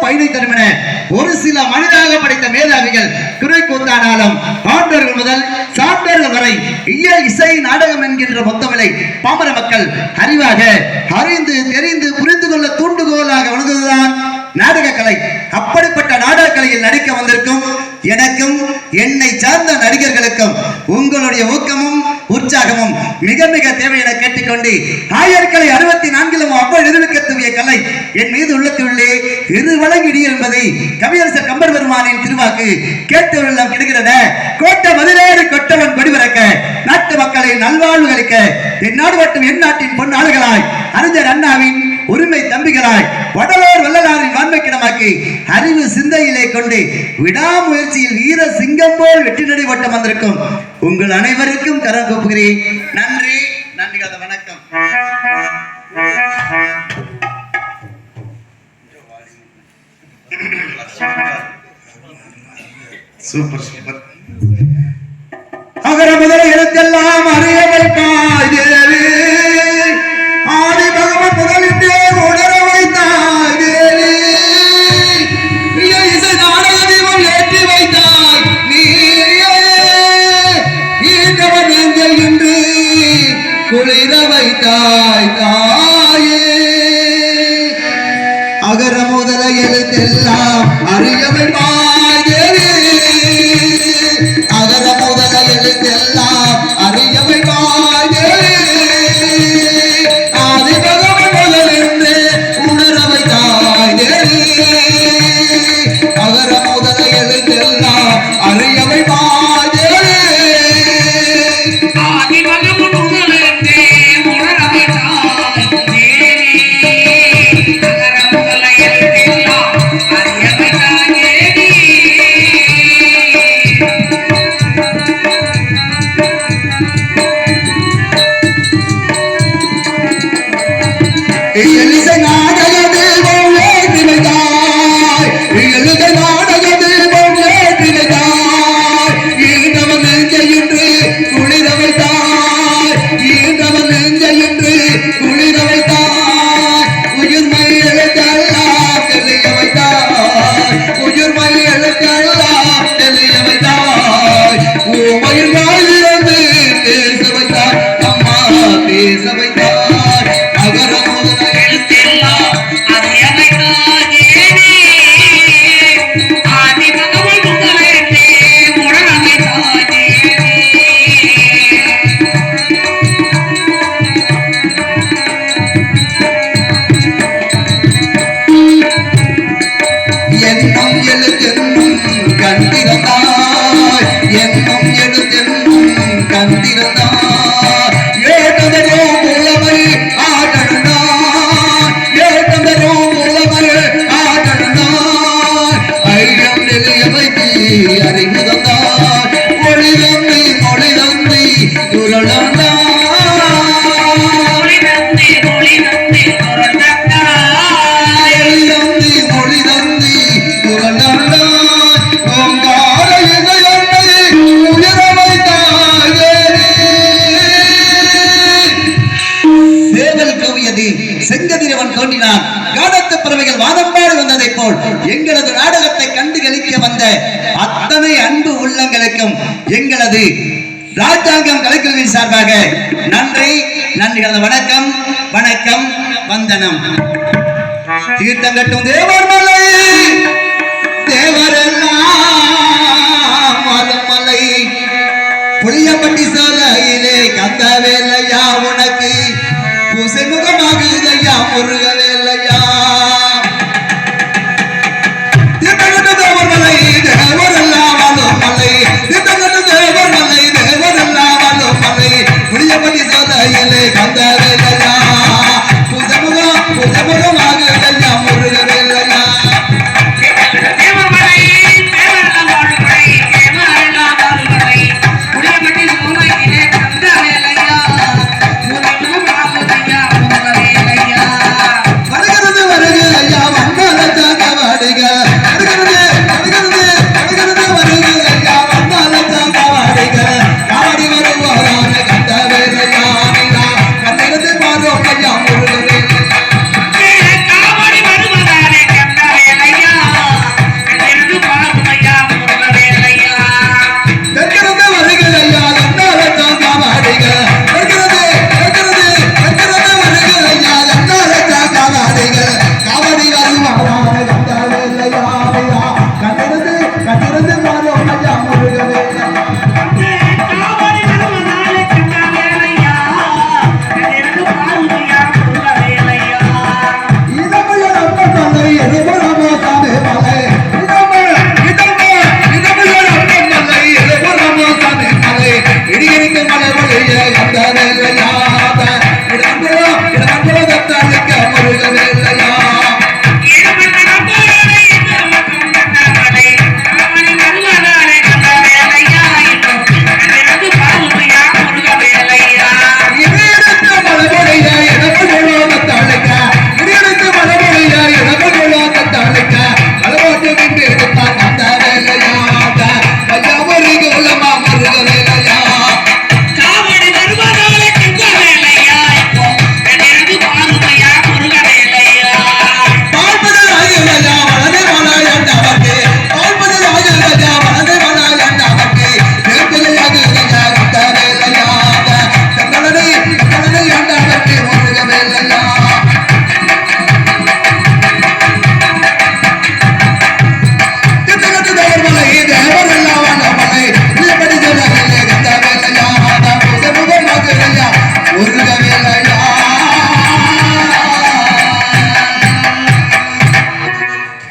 பயனை தரும் என ஒரு சில மனிதாக படைத்த மேதாவிகள் குறை கூத்தானாலும் ஆண்டவர்கள் முதல் சான்றோர்கள் வரை இயல் இசை நாடகம் என்கின்ற மொத்தமில்லை பாமர மக்கள் அறிவாக அறிந்து தெரிந்து புரிந்து கொள்ள தூண்டுகோலாக வளர்ந்ததுதான் நாடக கலை. அப்படிப்பட்ட நாடக கலையில் நடிக்க வந்திருக்கும் எனக்கும் என்னை சார்ந்த நடிகர்களுக்கும் உங்களுடைய ஊக்கமும் உற்சாகமும் மிக மிக தேவை என கேட்டுக்கொண்டு 1964 அவ்வளவு நிரூபிக்கக்கூடிய கலை என் மீது உள்ளத்துள்ளே இரு வழங்கிடி என்பதை கவியரசர் கம்பர் பெருமானின் திருவாக்கு கேட்டவர்கள் கிடைக்கிறன. கோட்டை மதுரேறு கொட்டவன் கொடிபறக்க நாட்டு மக்களை நல்வாழ்வு அளிக்க என் நாடு மட்டும் என் நாட்டின் பொன்னாடுகளாய் அறிஞர் அண்ணாவின் உரிமை தம்பிகளாய் வடலூர் வள்ளலாரின் வான்மைக்கிடமாக்கி அறிவு சிந்தையிலே கொண்டு விடாமுயற்சியில் வீர சிங்கம் போல் வெற்றி நடை ஓட்டம் வந்திருக்கும் உங்கள் அனைவருக்கும் கரம் கூப்புகிறேன். நன்றி நன்றி கதை வணக்கம். Super super. அகர முதல எழுத்தெல்லாம் அறிய வைத்தாய் தேவி, ஆதி பகவன் முதலிட்டே உணர வைத்தாய் தேவி, இசை நாடக தீபம் ஏற்றி வைத்தாய் நீயே, ஈன்றவன் நெஞ்சல் என்று குளிர வைத்தாய் தாயே. அகர முதல எழுத்தெல்லாம் அறிய வைத்தாய் தேவி, அகர முதல எழுத்தெல்லாம் அறிய வைத்தாய் தேவி, ஆதி பகவன் முதலென்று உணர வைத்தாய் தேவி, அகர முதல எழுத்தெல்லாம் அறிய வைத்தாய் தேவி, ஆதி பகவன் முதலென்று உணர வைத்தாய் தேவி, அகர முதல எழுத்தெல்லாம் அறிய வைத்தாய் தேவி. இயலிசை நாடக தீபம் ஏற்றி வைத்தாய், இயலிசை நாடக தீபம் ஏற்றி வைத்தாய், ஈன்றவன் நெஞ்சை என்று குளிர வைத்தாய், ஈன்றவன் நெஞ்சை என்று குளிர வைத்தாய், உயிர்மை எழுத்தெல்லாம் தெளிய வைத்தாய், உயிர்மை எழுத்தெல்லாம் தெளிய வைத்தாய், உமையில் வாயிலிருந்து பேச வைத்தாய் அம்மா பேச வைத்தாய், அகர முதல எழுத்தெல்லாம் அறிய வைத்தாய் தேவி, ஆதி பகவன் முதலென்று உணர வைத்தாய் தேவி. என்னும் எழுத்தென்னும் கண்டிருந்தாய், என்னும் எழுத்தென்னும் கண்டிருந்தாய், ஏற்றதரோ புலமை ஆடனாய், ஏற்றதரோ புலமை ஆடனாய், ஐயம் நெளிய வைத்து அறிவு தந்தாய், மொழி தந்தி மொழி தந்தி குரலாண்டாய், மொழி தந்தி மொழி தந்தி குரலாண்டாய், மொழி தந்தி மொழி தந்தி குரலாண்டாய், ஓங்கார இதயத்தை உயர வைத்தாய் தேவி. சேவல் கவியது செங்கதிரவன் தோன்றினான், கானத்து பறவைகள் வாதம்பாடு வந்ததை போல் எங்களது நாடகத்தை கண்டு களிக்க வந்த அத்தனை அன்பு உள்ளங்களுக்கும் எங்களது ராஜாங்கம் கலைக்குழுவின் சார்பாக நன்றி நன்றி கலந்த வணக்கம் வணக்கம் வந்தனம். தீர்த்தம் கட்டும் தேவர் மலை தேவரெல்லாம் மலை, புளியப்பட்டி சாலையிலே கந்தவேலையா உனக்கு பூசை முகமாகுதையா முருகவேலையா, தீர்த்தங்கட்டு தேவர் மலை தேவரெல்லாம் மலை, தீர்த்தங்கட்டு தேவர் மலை தேவரெல்லாம் மலை, புளியப்பட்டி சாலையிலே கந்தவேலையா பூசை முகமாகுதையா முருகவேலையா.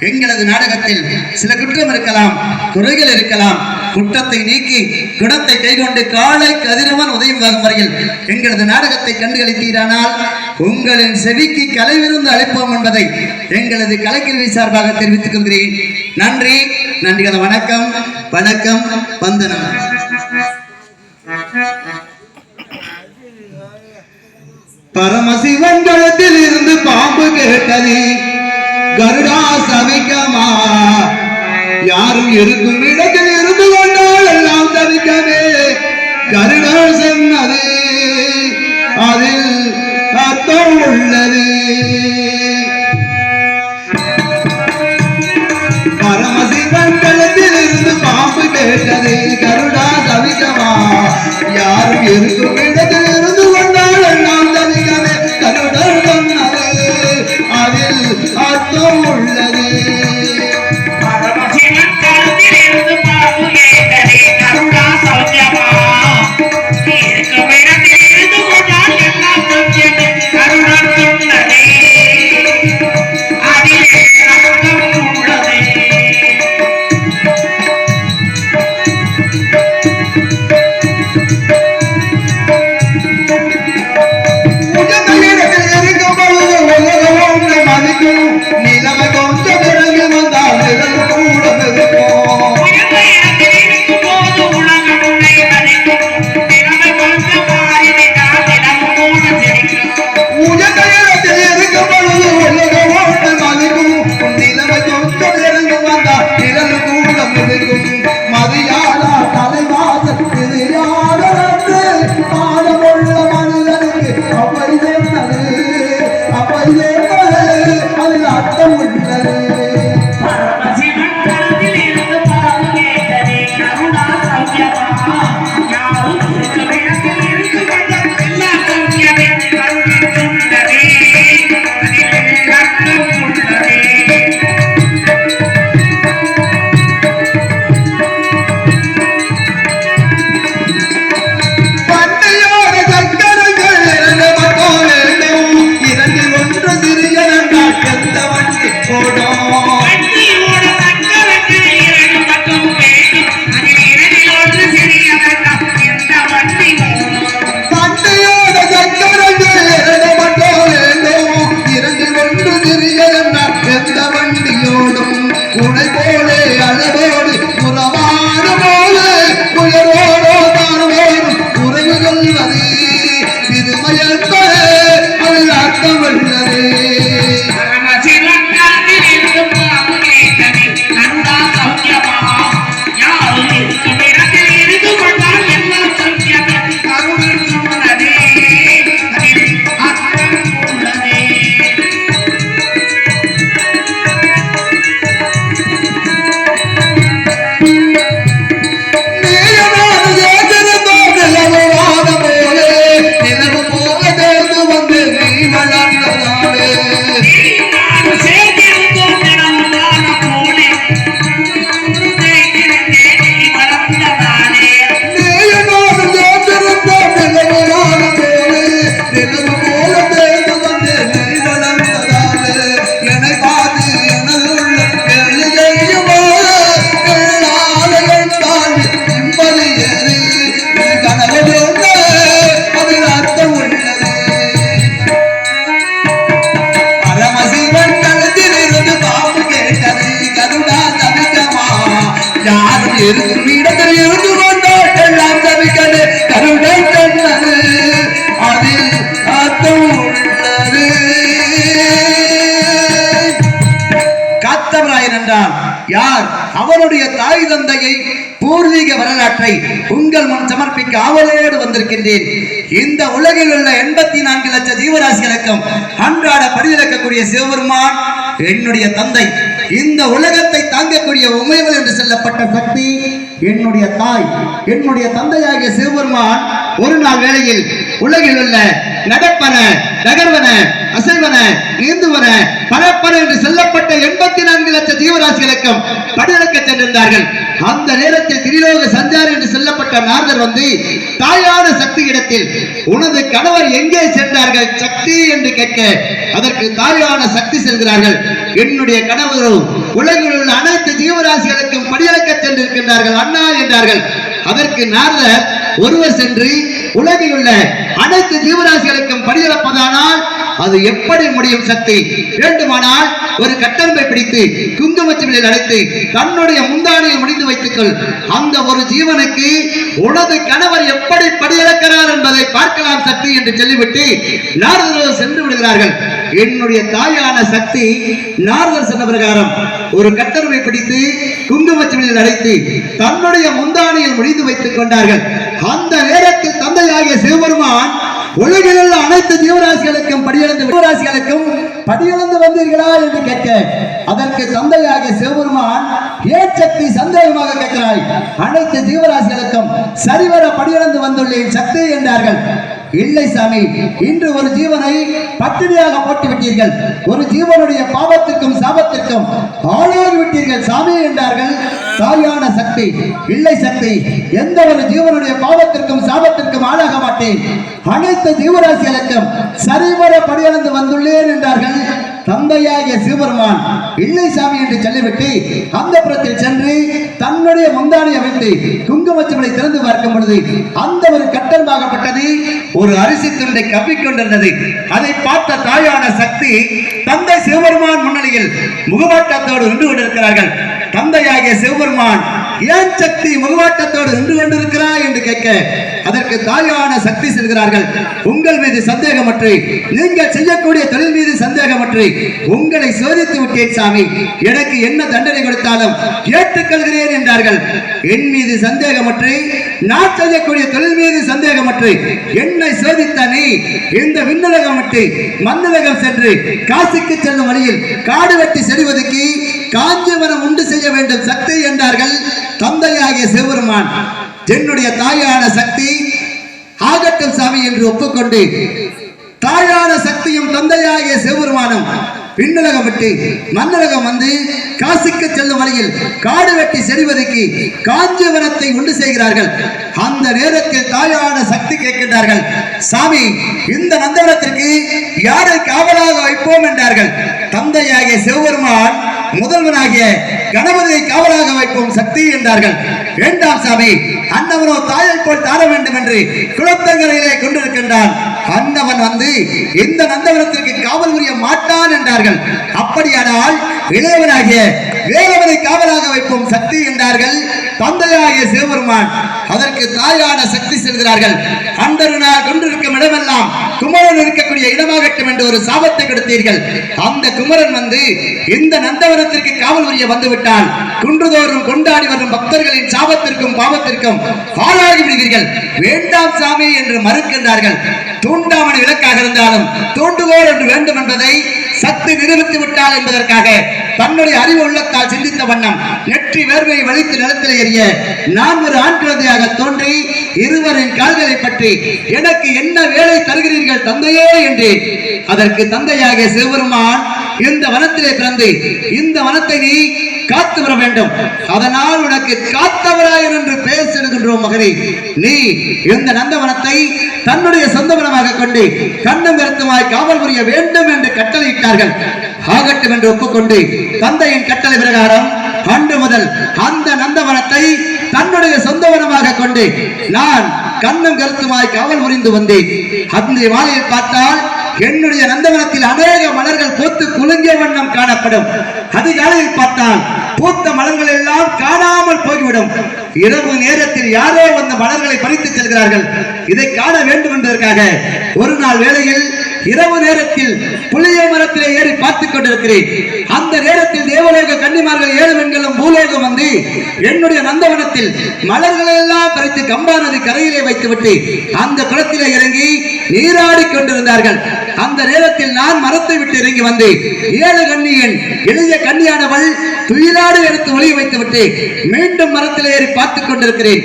எங்களது நாடகத்தில் சில குற்றம் இருக்கலாம், குறைகள் இருக்கலாம். குற்றத்தை நீக்கி குணத்தை கைகொண்டு காலை கதிரவன் உதயமாகும் வரையில் எங்களது நாடகத்தை கண்டுகளித்தீரானால் உங்களின் செவிக்கு கலைவிருந்து அழைப்போம் என்பதை எங்களது கலைக்கல்வி சார்பாக தெரிவித்துக் கொள்கிறேன். நன்றி நன்றி. வணக்கம் வணக்கம். வந்தனம். பரமசிவன் களத்தில் இருந்து பாம்பு கேட்டது, கருடா சவிக்கமா, யாரும் இருக்கும் இடத்தில் இருந்து கொண்டால் எல்லாம் தவிக்கவே. கருடா சொன்னது அதில் அர்த்தம் உள்ளது. பரமசிவன் களத்தில் இருந்து பாம்பு கேட்டது, கருடா சவிக்கமா, யாரும் இருக்கும் இடத்தில் இருந்து கொண்டால் எல்லாம் தவிக்கவே. கருடர் சொன்னது அதில் அர்த்தம் உள்ளது. இருக்கும் இடத்தில் இருந்து கொண்டால் எல்லாம் தவிக்கது. கருணை கண்ணது அதில் அர்த்தம் உள்ளது. காத்தவராயன் என்றால் யார்? அவருடைய தாய் தந்தையை பூர்வீக வரலாற்றை உங்கள் முன் சமர்ப்பிக்க ஆவலோடு வந்திருக்கின்றேன். இந்த உலகில் உள்ள 84 லட்சம் ஜீவராசிகளுக்கும் அன்றாட பரிதிலக்கக்கூடிய சிவபெருமான் என்னுடைய தந்தை. இந்த உலகத்தை தாங்கக்கூடிய உமைவல் என்று சொல்லப்பட்ட சக்தி என்னுடைய தாய். என்னுடைய தந்தையாகிய சிவபெருமான் ஒரு நாள் வேளையில் உலகில் உள்ள நடப்பன, நகர்வன, அசைவன, நீந்துவன, பரப்பன என்று சொல்லப்பட்ட 84 லட்சம் ஜீவராசிகளுக்கும் படிவிலக்க சென்றிருந்தார்கள். அந்த நேரத்தில் திரிலோக சஞ்சாரி என்று சொல்லப்பட்ட நாரதர் வந்து தாயான சக்தி இடத்தில் உனது கணவர் எங்கே சென்றார்கள் சக்தி என்று கேட்க அதற்கு தாயான சக்தி செல்கிறார்கள். என்னுடைய கணவரோ உலகில் உள்ள அனைத்து ஜீவராசிகளுக்கும் படியளக்க சென்றிருக்கின்றார்கள் அண்ணா என்றார்கள். அதற்கு நாரதர் ஒருவர் சென்று உலகில் உள்ள அனைத்து ஜீவராசிகளுக்கும் படியளப்பதானால் அது எப்படி முடியும் சக்தி? வேண்டுமானால் ஒரு கட்டமைப்பை பிடித்து குங்குமச்சிமிழில் அடைத்து தன்னுடைய முந்தானையில் முடிந்து வைத்துக்கொள். அந்த ஒரு ஜீவனுக்கு உனது கணவர் எப்படி படியளக்கிறார் என்பதை பார்க்கலாம் சக்தி என்று சொல்லிவிட்டு நாரதர் சென்று விடுகிறார்கள். என்னுடைய தாயான சக்தி நாரதர் சொன்ன பிரகாரம் ஒரு கட்டமைப்பை பிடித்து குங்குமச்சிமிழில் அடைத்து தன்னுடைய முந்தானையில் முடிந்து வைத்துக் கொண்டார்கள். அந்த நேரத்தில் தந்தையாகிய சிவபெருமான் உலகில் உள்ள அனைத்து ஜீவராசிகளுக்கும் படியளந்து வந்தீர்களா என்று கேட்க அதற்கு தந்தையாகிய சிவபெருமான் ஏன் சக்தி சந்தேகமாக கேட்கிறாய்? அனைத்து ஜீவராசிகளுக்கும் சரிவர படியளந்து வந்துள்ளேன் சக்தி என்றார்கள். இல்லை சாமி, இன்று ஒரு ஜீவனை பட்டினியாக போட்டு விட்டீர்கள். ஒரு ஜீவனுடைய பாவத்திற்கும் சாபத்திற்கும் ஆளாகி விட்டீர்கள் சாமி என்றார்கள். தாயான சக்தி இல்லை சக்தி, எந்த ஒரு ஜீவனுடைய பாவத்திற்கும் சாபத்திற்கும் ஆளாக மாட்டேன். அனைத்து ஜீவராசிகளுக்கும் சரிவர படியளந்து வந்துள்ளேன் என்றார்கள். தந்தையாகிய சிவபெருமான் இல்லை சாமி என்று சொல்லிவிட்டு அந்த புறத்தில் சென்று தன்னுடைய முந்தானையை வைத்து குங்குமச்சிமிழை திறந்து பார்க்கும் பொழுது அந்த ஒரு கட்டமாகப்பட்டது ஒரு அரிசி துண்டை கவ்விக்கொண்டிருந்தது. அதை பார்த்த தாயான சக்தி தந்தை சிவபெருமான் முன்னிலையில் முகவாட்டத்தோடு நின்று கொண்டிருக்கிறார்கள். தந்தையாகிய சிவபெருமான் ஏன் சக்தி முகவாட்டத்தோடு நின்று கொண்டிருக்கிறாய் என்று கேட்க அதற்கு தாயான சக்தி செல்கிறார்கள். உங்கள் மீது சந்தேகமற்று, நீங்கள் செய்யக்கூடிய தொழில் மீது சந்தேகமற்று உங்களை சோதித்து விட்டேன் சாமி. எனக்கு என்ன தண்டனை கொடுத்தாலும் ஏற்றுக்கொள்கிறேன் என்றார்கள். என் மீது சந்தேகமற்று, நான் செய்யக்கூடிய தொழில் மீது சந்தேகமற்று என்னை சோதித்த நீ இந்த விண்ணுலகம் விட்டு மண்ணுலகம் சென்று காசிக்கு செல்லும் வழியில் காடு வெட்டி செடிவதற்கு காஞ்சிபுரம் உண்டு செய்ய வேண்டும் சக்தி என்றார்கள். தந்தையாகிய சிவபெருமான் என்னுடைய தாயான சக்தி ஆகட்டும் சாமி என்று ஒப்புக்கொண்டு தாயான சக்தியும் தந்தையாகிய சிவபெருமானும் விண்ணுலகம் விட்டு மண்ணுலகம் வந்து காசிக்கு செல்லும் வழியில் காடு வெட்டி செறிவதற்கு காஞ்சிபுரத்தை உண்டு செய்கிறார்கள். அந்த நேரத்தில் தாயான சக்தி கேட்கின்றார்கள், சாமி இந்த நந்தவனத்திற்கு யாரை காவலாக வைப்போம் என்றார்கள். தந்தையாகிய சிவபெருமான் முதல்வனாகிய கணபதியை காவலாக வைப்போம் சக்தி என்றார்கள். வேண்டாம் சாமி, அன்னவனோ தாயை போல் தாழ வேண்டும் என்று குளத்தங்கரையிலே கொண்டிருக்கின்றான். அன்னவன் வந்து இந்த நந்தவனத்திற்கு காவல் புரிய மாட்டான் என்றார்கள். அப்படியானால் இளையவனாகிய வேலவனை காவலாக வைப்போம் சக்தி என்றார்கள். தந்தையாகிய சிவபெருமான் அதற்கு தாயான சக்தி செல்கிறார்கள். அண்டருனால் கொண்டிருக்கும் இடமெல்லாம் குமரன் இருக்கக்கூடிய இடமாகட்டும் என்று ஒரு சாபத்தை கொடுத்தீர்கள். அந்த குமரன் வந்து இந்த நந்தவனத்திற்கு காவல் புரிய வந்துவிட்டால் குன்றுதோறும் கொண்டாடி வரும் பக்தர்களின் சாபத்திற்கும் பாவத்திற்கும் ஆளாகி விடுவீர்கள். வேண்டாம் சாமி என்று மறுக்கின்றார்கள். தூண்டாமணி விளக்காக இருந்தாலும் தூண்டுகோல் என்று வேண்டும் என்பதை சக்தி நிரூபித்து விட்டால் என்பதற்காக தன்னுடைய அறிவு உள்ளத்தால் சிந்தித்த வண்ணம் நெற்றி வேர்வையை வலித்து நிலத்தில் எறிய நான் ஒரு ஆண் குழந்தையாக தோன்றி இருவரின் கால்களை பற்றி எனக்கு என்ன வேலை தருகிறீர்கள் தந்தையே என்று அதற்கு தந்தையாகிய சிவபெருமான் இந்த வனத்திலே பிறந்து இந்த வனத்தை நீ காத்து வர வேண்டும், அதனால் உனக்கு காத்தவராயன் என்று பெயர் செல்கின்றோம் மகனே. நீ இந்த நந்தவனத்தை தன்னுடைய சொந்த வனமாக கொண்டு கண்ணும் கருத்துமாய் காவல் புரிய வேண்டும் என்று கட்டளையிட்டார்கள். ஆகட்டும் என்று ஒப்புக்கொண்டு தந்தையின் கட்டளை பிரகாரம் அன்று முதல் அந்த நந்தவனத்தை தன்னுடைய சொந்த வனமாக கொண்டு நான் கண்ணும் கருத்துமாய் காவல் புரிந்து வந்தேன். அந்த மாலையில் பார்த்தால் என்னுடைய நந்தவனத்தில் அநேக மலர்கள் பூத்து குலுங்கிய வண்ணம் காணப்படும். அதிகாலையில் பார்த்தால் பூத்த மலர்கள் எல்லாம் காணாமல் போய்விடும். இரவு நேரத்தில் யாரோ அந்த மலர்களை பறித்து செல்கிறார்கள். இதை காண வேண்டும் என்பதற்காக ஒரு நாள் வேளையில் இரவு நேரத்தில் புளிய மரத்திலே ஏறி பார்த்துக் கொண்டிருக்கிறேன். அந்த நேரத்தில் தேவலோக கன்னிமார்கள் 7 பெண்களும் பூலோகம் வந்து என்னுடைய நந்தவனத்தில் மலர்களை எல்லாம் பறித்து கம்பா நதி கரையிலே வைத்துவிட்டு அந்த குளத்திலே இறங்கி நீராடி கொண்டிருந்தார்கள். அந்த நேரத்தில் நான் மரத்தை விட்டு இறங்கி வந்து 7 கன்னியன் எளிய கன்னியானவள் துயிலாடு எடுத்து ஒளிய வைத்துவிட்டு மீண்டும் மரத்தில் ஏறி பார்த்துக் கொண்டிருக்கிறேன்.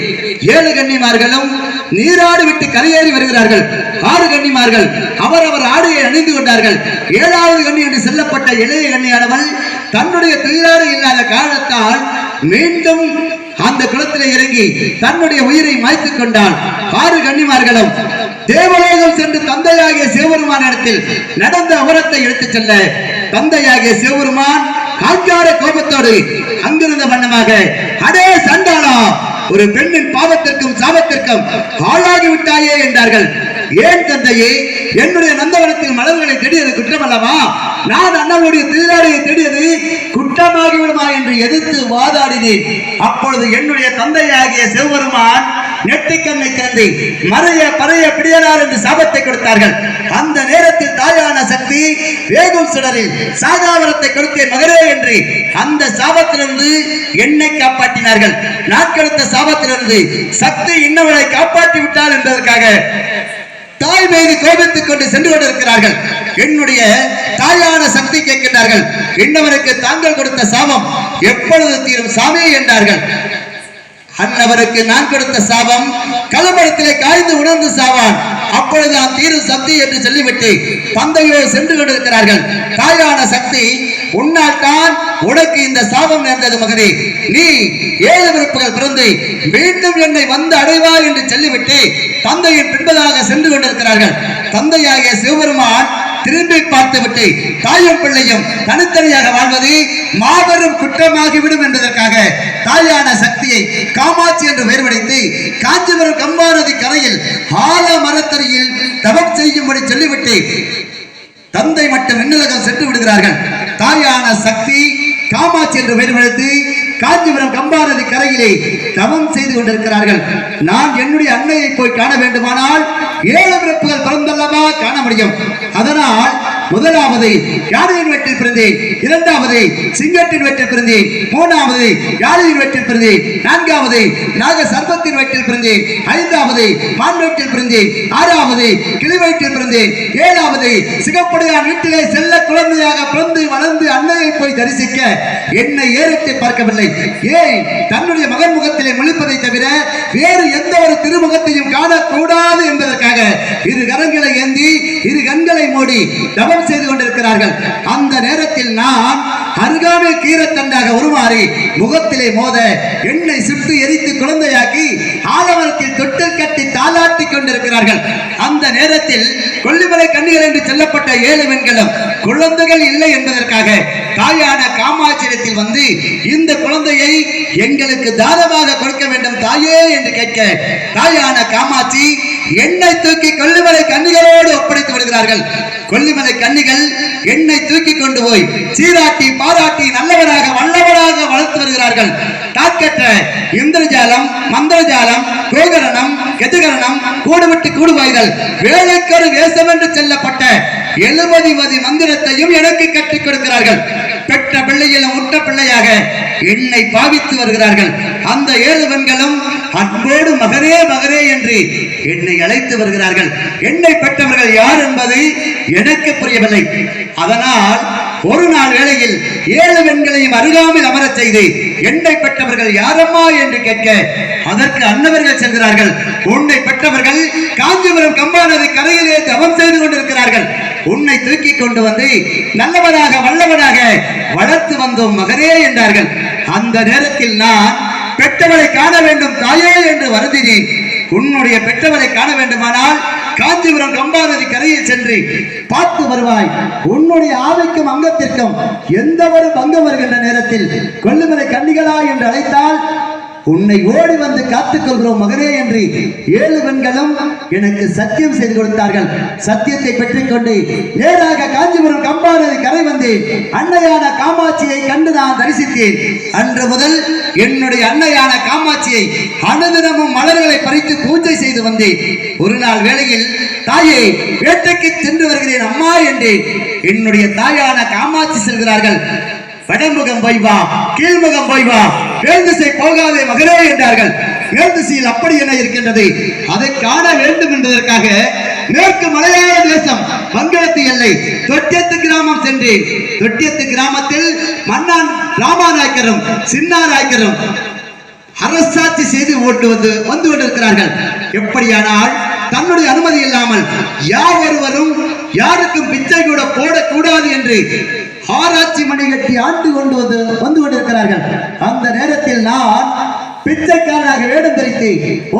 7 கன்னிமார்களும் நீராடு விட்டு கரையேறி வருகிறார்கள். 6 கன்னிமார்கள் அவரவர் ஆடையை அணிந்து கொண்டார்கள். 7வது கன்னி என்று சொல்லப்பட்ட இளைய கன்னியானவள் தன்னுடைய துயிலாடு இல்லாத காரணத்தால் மீண்டும் அந்த குளத்திலே இறங்கி தன்னுடைய உயிரை மாய்த்துக் கொண்டால் 6 கன்னிமார்களும் தேவலோகம் சென்று தந்தையாகிய சிவபெருமான் இடத்தில் நடந்த அமரத்தை எடுத்துச் செல்ல தந்தையாகிய சிவபெருமான் காஞ்சார கோபத்தோடு அங்கிருந்த வண்ணமாக அடே சண்டாளா, ஒரு பெண்ணின் பாவத்திற்கும் சாபத்திற்கும் ஆளாகி விட்டாயே என்றார்கள். ஏன் தந்தையே, என்னுடைய நந்தவனத்தில் மலர்களை தேடியது குற்றம் அல்லவா? நான் அண்ணனுடைய திருநாளையை தேடியது குற்றமாகி விடுமா என்று எதிர்த்து வாதாடினேன். அப்பொழுது என்னுடைய தந்தையாகிய சிவபெருமான் நெட்டிக்கண்ணை திறந்து மறைய பறைய பிடியனார் என்று சாபத்தை கொடுத்தார்கள். அந்த நேரத்தில் தாயான சக்தி வேகும் சுடரில் சாகாவரத்தை கொடுத்தேன் மகரே என்று அந்த சாபத்திலிருந்து என்னை காப்பாற்றினார்கள். நான் கொடுத்த சாபத்திலிருந்து சக்தி இன்னவளை காப்பாற்றி விட்டாள் என்பதற்காக தாய் மீது கோபித்துக் கொண்டு சென்று கொண்டிருக்கிறார்கள். என்னுடைய தாயான சக்தி கேட்கின்றார்கள், இன்னவருக்கு தாங்கள் கொடுத்த சாபம் எப்பொழுது தீரும் சாமி என்றார்கள். அன்னவருக்கு நான் கொடுத்த சாபம் கலமரத்திலே காய்ந்து உணர்ந்து சாவான், அப்பொழுது தீரும் சக்தி என்று சொல்லிவிட்டு தந்தையோடு சென்று கொண்டிருக்கிறார்கள். தாயான சக்தி, உன்னால் தான் உனக்கு இந்த சாபம் நேர்ந்தது மகனே, நீ 7 விருப்புகள் பிறந்து மீண்டும் என்னை வந்து அடைவாய் என்று சொல்லிவிட்டு தந்தையின் பின்பதாக சென்று கொண்டிருக்கிறார்கள். தந்தையாகிய சிவபெருமான் திரும்பி பார்த்துவிட்டு தாயும் பிள்ளையும் தனித்தனியாக வாழ்வது மாபெரும் குற்றமாகிவிடும் என்பதற்காக தாயான சக்தியை காமாட்சி என்று பெயர் வைத்து காஞ்சிபுரம் கம்பாநதி கரையில் ஆல மரத்தடியில் தவம் செய்யும்படி சொல்லிவிட்டு தந்தை மட்டும் விண்ணுலகம் சென்று விடுகிறார்கள். தாயான சக்தி காமாட்சி என்று பெயர் வைத்து காஞ்சிபுரம் கம்பாநதி கரையிலே தவம் செய்து கொண்டிருக்கிறார்கள். நான் என்னுடைய அன்னையை போய் காண வேண்டுமானால் 7 பிறப்புகள் பிறந்தல்லவா காண முடியும். அதனால் முதலாவது யானையின் வெற்றில் பிறந்தேன், 2வது சிங்கத்தின் வெற்றில் பிறந்தேன், 3வது யானையின் வெற்றில் பிறந்தேன், 4வது நாக சர்ப்பத்தின் வெற்றில் பிறந்தேன், 5வது மான் வெற்றில் பிறந்தேன், 6வது கிளி வயிற்றில் பிறந்தேன், 7வது சிகப்புடையான் வீட்டிலே செல்ல குழந்தையாக பிறந்து வளர்ந்து அன்னையை போய் தரிசிக்க என்னை ஏறத்தை பார்க்கவில்லை. ஏன் தன்னுடைய மகன் முகத்திலே முழிப்பதை தவிர வேறு எந்த ஒரு திருமுகத்தையும் காணக்கூடாது என்பதற்காக 2 கரங்களை ஏந்தி 2 கண்களை மூடி தவம் செய்து கொண்டிருக்கிறார்கள். அந்த நேரத்தில் நான் அருகாமை கீரத்தண்டாக உருமாறி முகத்திலே மோத என்னை சுட்டு எரித்து குழந்தையாக்கி ஆலமரத்தில் தொட்டில் கட்டி தாளாட்டி கொண்டிருக்கிறார்கள். அந்த நேரத்தில் கொல்லிமலை கன்னிகள் என்று சொல்லப்பட்ட 7 பெண்களும் குழந்தைகள் இல்லை என்பதற்காக தாயான காமாட்சியிடத்தில் வந்து இந்த குழந்தையை எங்களுக்கு தானமாக கொடுக்க வேண்டும் தாயே என்று கேட்க தாயான காமாட்சி என்னை தூக்கி கொல்லிமலை கன்னிகளோடு ஒப்படைத்து விடுகிறார்கள். கொல்லிமலை கன்னிகள் என்னை தூக்கி கொண்டு போய் சீராட்டி பாராட்டி நல்லவராக வல்லவராக வளர்த்து வருகிறார்கள். தாக்கற்ற இந்திரஜாலம், மந்திரஜாலம், கோகரணம், கெதுகரணம், கூடுவிட்டு கூடுவாய்கள், வேலைக்கொரு வேஷம் என்று சொல்லப்பட்ட 70 மந்திரத்தையும் எனக்கு கற்றுக் கொடுக்கிறார்கள். பெற்ற பிள்ளையிலும் உற்ற பிள்ளையாக என்னை பாவித்து வருகிறார்கள். அந்த 7 பெண்களும் அன்போடு மகனே மகனே என்று என்னை அழைத்து வருகிறார்கள். என்னை பெற்றவர்கள் யார் என்பது எனக்கு புரியவில்லை. அதனால் ஒரு நாள் வேளையில் 7 பெண்களையும் அருகாமையில் அமரச் செய்து என்னை பெற்றவர்கள் யாரம்மா என்று கேட்க அதற்கு அன்னவர்கள் செல்கிறார்கள். உன்னை பெற்றவர்கள் காஞ்சிபுரம் கம்பாநதி கரையிலே தவம் செய்து கொண்டிருக்கிறார்கள். உன்னை தூக்கி கொண்டு வந்து நல்லவனாக வல்லவனாக வளர்த்து வந்தோம் மகனே என்றார்கள். அந்த நேரத்தில் நான் பெற்றவளை காண வேண்டும் தாயே என்று வருந்தினேன். உன்னுடைய பெற்றவளை காண வேண்டுமானால் காஞ்சிபுரம் கம்பாநதி கரையில் சென்று பார்த்து வருவாய். உன்னுடைய ஆவிக்கும் அங்கத்திற்கும் எந்த ஒரு பங்கம் வருகின்ற நேரத்தில் கொல்லிமலை கன்னிகளா என்று அழைத்தால் உன்னை ஓடி வந்து காத்துக் கொள்கிறோம் மகனே என்று 7 பெண்களும் எனக்கு சத்தியம் செய்து கொடுத்தார்கள். சத்தியத்தை பெற்றுக்கொண்டு நேராக காஞ்சிபுரம் கம்பாநதி கரை வந்து அன்னையான காமாட்சியை கண்டு நான் தரிசித்தேன். அன்று முதல் என்னுடைய அன்னையான காமாட்சியை அனுதினமும் மலர்களை பறித்து பூஜை செய்து வந்தேன். ஒரு நாள் வேளையில் தாயே வேட்டைக்கு சென்று வருகிறேன் அம்மா என்று என்னுடைய தாயான காமாட்சி செல்கிறார்கள். வடமுகம் போய் வா, கீழ்முகம் போய் வா, மேல் திசை போகாதே மகனே என்றார்கள். மேல் திசையில் அப்படி என்ன இருக்கின்றது அதை காண வேண்டும் என்பதற்காக மேற்கு மலையாள தேசம் மங்களத்து எல்லை தொட்டியத்து கிராமம் சென்று தொட்டியத்து கிராமத்தில் மன்னான் ராமாநாயக்கரும் சின்னாநாயக்கரும் அரசாட்சி செய்து வந்து கொண்டிருக்கிறார்கள். எப்படியானால் தன்னுடைய அனுமதி இல்லாமல் யார் ஒருவரும் யாருக்கும் பிச்சை கூட போடக்கூடாது என்று ஆராய்ச்சி மணி கட்டி ஆண்டு கொண்டு வந்து கொண்டிருக்கிறார்கள். அந்த நேரத்தில் பிச்சைக்காரனாக வேடம் தரித்து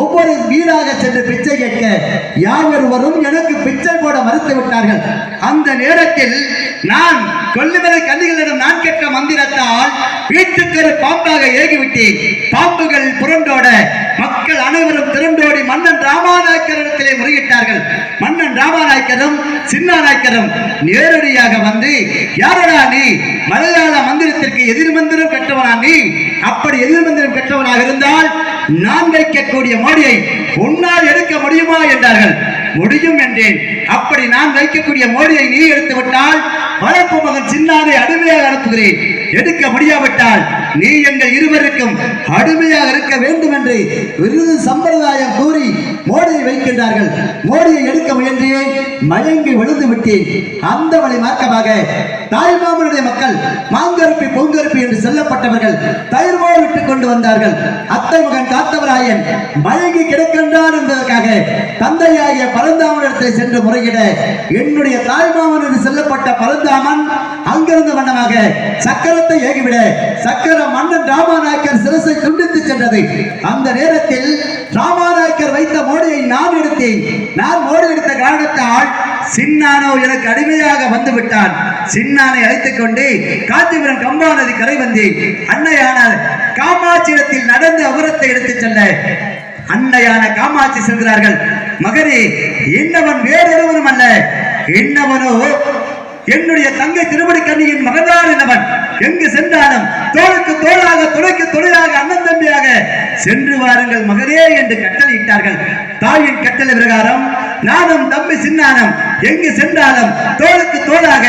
ஒவ்வொரு வீடாக சென்று பிச்சை கேட்க யாவொருவரும் எனக்கு பிச்சை போட மறுத்து விட்டார்கள். அந்த நேரத்தில் நான் கொல்லிமலை கன்னிகளிடம் நான் கேட்ட மந்திரத்தால் வீட்டுக்கரு பாம்பாக ஏகிவிட்டேன். பாம்புகள் புரண்டோட மக்கள் அனைவரும் திரண்டோடி மன்னன் ராமாநாயக்கரிடத்திலே முறையிட்டார்கள். மன்னன் ராமாநாயக்கரும் சின்ன நாயக்கரும் நேரடியாக வந்து, யாரடா நீ? மலையாள மந்திரத்திற்கு எதிர் மந்திரம் கற்றவனா நீ? அப்படி எதிர் மந்திரம் கற்றவனாக இருந்தால் நான் வைக்கக்கூடிய மோடியை உன்னால் எடுக்க முடியுமா என்றார்கள். முடியும் என்றேன். அப்படி நான் வைக்கக்கூடிய மோடியை நீ எடுத்து விட்டால் வளர்ப்பு மகன் சின்னானை அடிமையாக அனுப்புகிறேன். எடுக்க முடியாவிட்டால் நீ எங்கள் இருவருக்கும் அடிமையாக இருக்க வேண்டும் என்று விருது சம்பிரதாயம் கூறி மோடியை வைக்கின்றார்கள். மோடியை எடுக்க முயன்றேன், மயங்கி விழுந்து விட்டேன். அந்த வழி மார்க்கமாக தாய்மாமனுடைய மக்கள் மாங்கருப்பி பொங்கருப்பி என்று சொல்லப்பட்டவர்கள் தயிர்மோ விட்டுக் கொண்டு வந்தார்கள். அத்தை மகன் காத்தவராயன் மயங்கி கிடக்கின்றான் என்பதற்காக தந்தையாகிய பரந்தாமனிடத்தில் சென்று முறையிட என்னுடைய தாய்மாமன் என்று சொல்லப்பட்ட பரந்தாமன் அங்கிருந்த வண்ணமாக சக்கரத்தை ஏகிவிட சக்கர மன்னன் ராமாநாயக்கர் சிரசை துண்டித்து சென்றது. அந்த நேரத்தில் ராமாநாயக்கர் வைத்த மோடியை நான் எடுத்தேன். நான் மோடி எடுத்த காரணத்தால் சின்னானோ எனக்கு அடிமையாக வந்து விட்டான். சின்னானை அழைத்துக் கொண்டு காஞ்சிபுரம் கம்பா நதி கரை வந்தேன். அன்னையான காமாட்சியிடத்தில் நடந்து அபுரத்தை எடுத்துச் செல்ல அன்னையான காமாட்சி செல்கிறார்கள். மகனே, என்னவன் வேறொருவனும் அல்ல, என்னவனோ என்னுடைய தங்கை திருமணி கண்ணியின் மகன்தான் என்னவன். எங்கு சென்றாலும் தோளுக்கு தோளாக துணைக்கு துணையாக அண்ணன் தம்பியாக சென்று வாருங்கள் மகனே என்று கட்டளையிட்டார்கள். தாயின் கட்டளை பிரகாரம் நானும் தம்பி சின்னானம் எங்கு சென்றாலும் தோளுக்கு தோளாக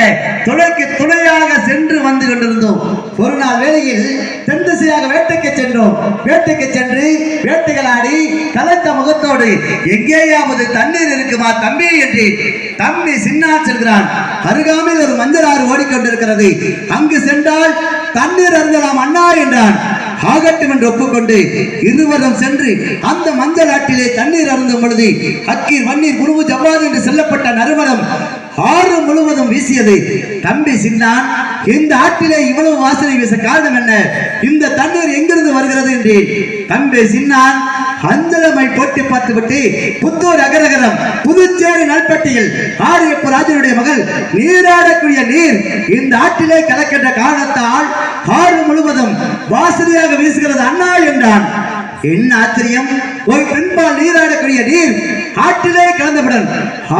துணைக்கு துணையாக சென்று வந்து கொண்டிருந்தோம். ஒரு நாள் வேளையில் தென் திசையாக வேட்டைக்கு சென்றோம். வேட்டைக்கு சென்று வேட்டைகளாடி கலத்த முகத்தோடு எங்கேயாவது தண்ணீர் இருக்குமா தம்பி என்று தம்பி சின்னா செல்கிறான். அருகாமையில் ஒரு மஞ்சள் ஆறு ஓடிக்கொண்டிருக்கிறது. அங்கு சென்றால் தண்ணீர் அருந்தலாம் அண்ணா என்றான். ஆகட்டும் என்று ஒப்புக்கொண்டு இருவரும் சென்று அந்த மஞ்சள் ஆற்றிலே தண்ணீர் அருந்தும் பொழுது அக்கீர் வன்னீர் குருவு ஜவ்வாது என்று சொல்லப்பட்ட நறுமணம் ஆறு முழுவதும் வீசியது. தம்பி சின்னான், இந்த ஆற்றிலே இவ்வளவு வாசனை வீச காரணம் என்ன? இந்த தண்ணீர் எங்கிருந்து வருகிறது என்று தம்பி சின்னான் அஞ்சலமை போட்டி பார்த்து விட்டு புத்தூர் அகரகரம் புதுச்சேரி நல்பட்டியில் ஆரியப்ப ராஜனுடைய மகள் நீராடக்கூடிய நீர் இந்த ஆற்றிலே கலக்கின்ற காரணத்தால் ஆறு முழுவதும் வாசனையாக வீசுகிறது அண்ணா என்றான். என்ன ஆச்சரியம்! ஒரு பெண்பால் நீராடக்கூடிய நீர் ஆற்றிலே கலந்தவுடன்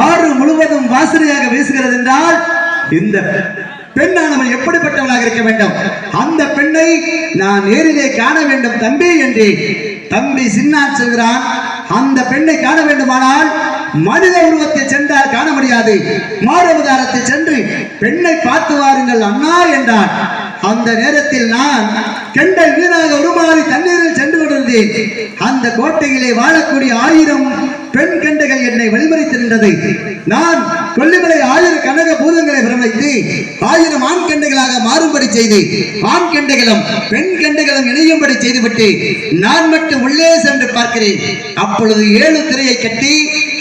ஆறு முழுவதும் வாசனையாக வீசுகிறது என்றால் இந்த பெண்ணானவள் எப்படிப்பட்டவளாக இருக்க வேண்டும்? அந்த பெண்ணை நான் நேரிலே காண வேண்டும் தம்பி என்று தம்பி சின்னான் சொல்கிறான். அந்த பெண்ணை காண வேண்டுமானால் மனித உருவத்தில் சென்றால் காண முடியாது, மாரவதாரத்தில் சென்று பெண்ணை பார்த்து வாருங்கள் அண்ணா என்றான். அந்த நேரத்தில் நான் கெண்டை வீணாக உருமாறி தண்ணீரில் சென்று கொண்டிருந்தேன். அந்த கோட்டையிலே வாழக்கூடிய 1000 பெண் கண்டைகள் என்னை வழிமறித்திருந்தது. நான் கொல்லிமலை 1000 கனக பூதங்களை பிரமித்து 1000 ஆண் கண்டைகளாக மாறும்படி செய்து ஆண் கண்டைகளும் பெண் கண்டைகளும் இணையும்படி செய்துவிட்டு நான் மட்டும் உள்ளே சென்று பார்க்கிறேன். அப்பொழுது 7 திரையை கட்டி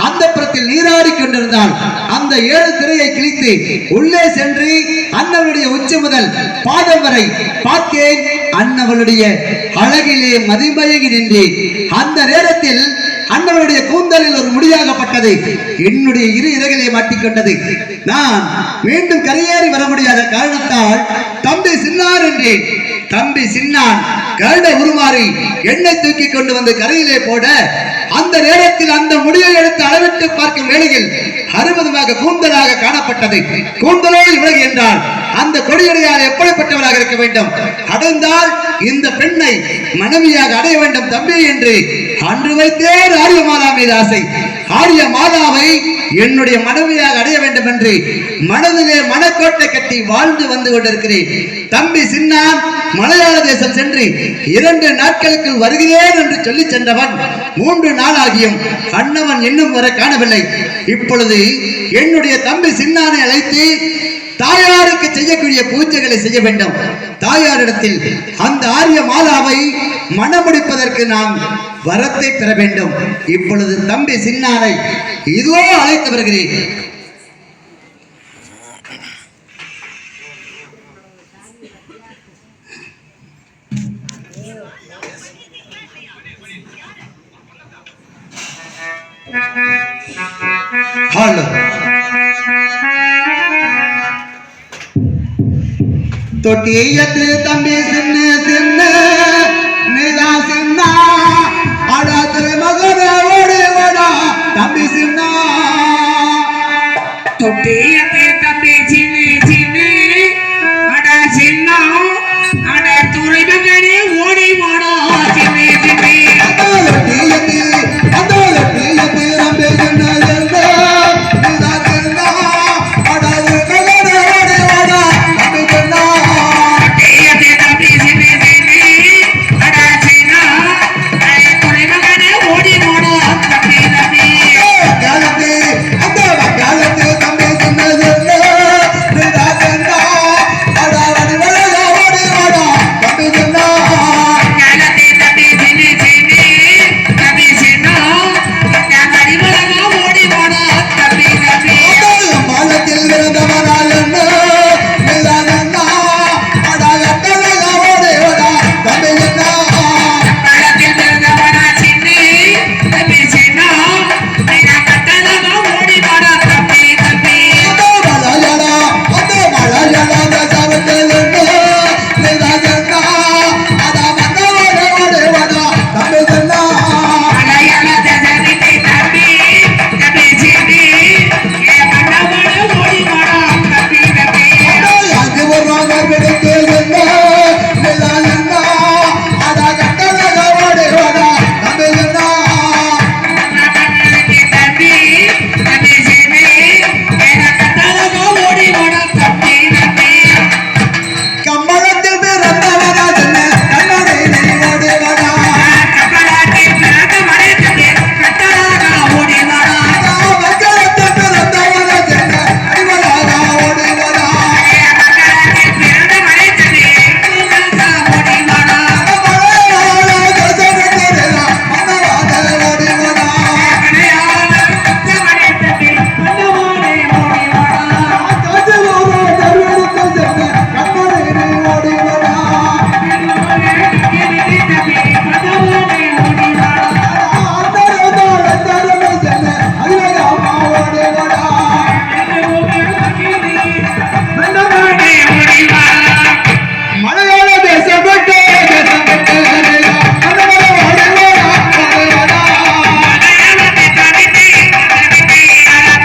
அந்த புறத்தில் நீராடி கொண்டிருந்தால் அந்த 7 திரையை கிழித்து உள்ளே சென்று அண்ணவளுடைய உச்சி முதல் பாதம் வரை பார்த்தேன். அண்ணவளுடைய அழகிலே மதிமயங்கி நின்றேன். அந்த நேரத்தில் அண்ணவளுடைய கூந்தலில் ஒரு முடியாகப்பட்டது என்னுடைய இரு இறகிலே மாட்டிக்கொண்டது. நான் மீண்டும் கரையேறி வர முடியாத காரணத்தால் தம்பி சின்னார் என்றேன். தம்பி சின்னான் கருட உருமாறி எண்ணெய் தூக்கி கொண்டு வந்து கரையிலே போட அந்த நேரத்தில் அந்த முடியை எடுத்து அளவிட்டு பார்க்கும் வேளையில் அறுபதுமாக கூந்தலாக காணப்பட்டது. கூந்தலோ இவ்வளவு என்றால் அந்த கொடியடையால் எப்படிப்பட்டவராக இருக்க வேண்டும்? அடைந்தால் இந்த பெண்ணை மனைவியாக அடைய வேண்டும் தம்பி என்று அன்று வைத்தே ஆரிய மாதா மீது ஆசை. ஆரிய மாதாவை என்னுடைய மனைவியாக அடைய வேண்டும் என்று மனதிலே மனக்கோட்டை கட்டி வாழ்ந்து வந்து கொண்டிருக்கிறேன். தம்பி சின்னான் மலையாள தேசம் சென்று 2 நாட்களுக்கு வருகிறேன் என்று சொல்லி சென்றவன் 3 நாளாகியும் அண்ணவன் இன்னும் வர காணவில்லை. இப்பொழுது என்னுடைய தம்பி சின்னானை அழைத்து தாயாருக்கு செய்யக்கூடிய பூஜைகளை செய்ய வேண்டும். தாயாரிடத்தில் அந்த ஆரிய மாலாவை மணமுடிப்பதற்கு நாம் வரத்தை பெற வேண்டும். இப்பொழுது தம்பி சின்னானை இதோ அழைத்து வருகிறேன். ஹலோ தொட்டியத்து தம்பி சின்ன சின்ன நிலா சின்ன அடாத்திர மகன ஓடி வாடா தம்பி சின்ன தொட்டியத்து தம்பி சின்ன சின்ன அட சின்ன அட துறை மகனே ஓடி வாடா சின்ன சின்ன தொட்டியத்து தம்பி சின்ன சின்ன நிலா சின்ன அடாத்திர மகன ஓடி வாடா தம்பி சின்ன தொட்டியத்து தம்பி சின்ன சின்ன அட சின்ன அட துறை மகனே ஓடி வாடா தம்பி தம்பி காலத்து காலத்து தம்பி சின்ன சின்ன நிலா சின்ன அடாவடி வளர ஓடி வாடா தம்பி சின்ன காலத்தை தம்பி சின்ன சின்ன தம்பி சின்ன தம்பி மகனே ஓடி வாடா தம்பி தம்பி மாலத்தில் விருந்தவனால் என்ன நிலானன்னா அடாகட்டலக ஓடி வாடா தம்பி சின்ன பழத்தில் பிறந்தவனா சின்ன தம்பி சின்ன நீனா கட்டலமா ஓடி வாடா தம்பி தம்பி மலையாளா தசாவத்தில் என்ன நிலானன்னா அடாமந்தவன ஓடி வாடா தம்பி சின்ன மலையாள தேசத்தை தம்பி தம்பி சின்ன ஏ மன்னவன ஓடி வாடா தம்பி தம்பி அங்கு வருவாங்க பிடித்து என்ன நிலானன்னா அடாகட்டலக ஓடி வாடா தம்பி சின்ன மன்னவனுக்கு தம்பி தம்பி சின்ன ஏ கட்டலமா ஓடி வாடா தம்பி தம்பி கம்பளத்தில் பிறந்தவனா சின்ன கண்ணனை நீ ஓடி வாடா கப்பலாட்டில் பிறந்த மனிதனே கட்டலாக ஓடி வாடா மக்களத்தில் பிறந்தவனா சின்ன அடிமலாக ஓடி வாடா மக்களாட்டில் பிறந்த மனிதனே கட்டலாக ஓடி வாடா மலையாள தேசத்திலேலா மன்னவாத ஓடி வாடா கடையாள பெற்ற மனிதனே மன்னவனே ஓடி வாடா காஜலோரோ தருவெடுத்து சின்ன கண்ணனை நீ ஓடி வாடா மன்னவனே ஓடி வாடா அந்தரதோட தருமை சின்ன அடிமலாக ஓடி வாடா மன்னவனே ஓடி வாடா மலையாள தேசப்பட்டு மன்னவன ஓடி வாடா மலையாளத்தை தவிர்த்து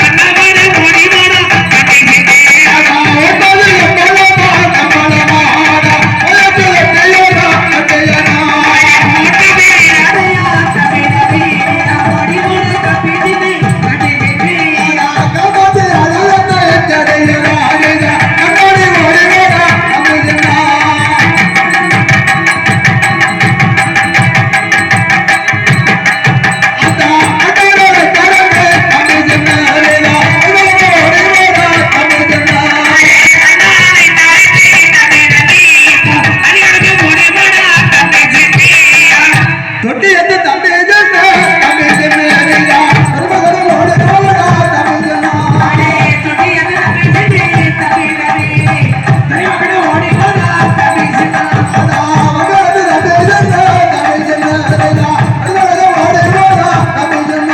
மன்னவனே ஓடி வாடா தம்பி தம்பி தொட்டி எந்த தம்பி ஜென்ன தம்பி ஜென்ன அரியா மருமகன் ஓடி போடா தம்பி ஜென்ன மகன் தம்பி ஜென்ன தம்பி ஜென்ன அரியா மருமகன் ஓடி போடா தம்பி ஜென்ன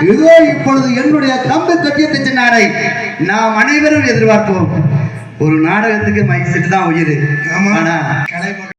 இதோ இப்பொழுது என்னுடைய தம்பி கட்டியத்தை சொன்னாரை நாம் அனைவரும் எதிர்பார்ப்போம். ஒரு நாடகத்துக்கு மைசெட் தான் உயிர். ஆனா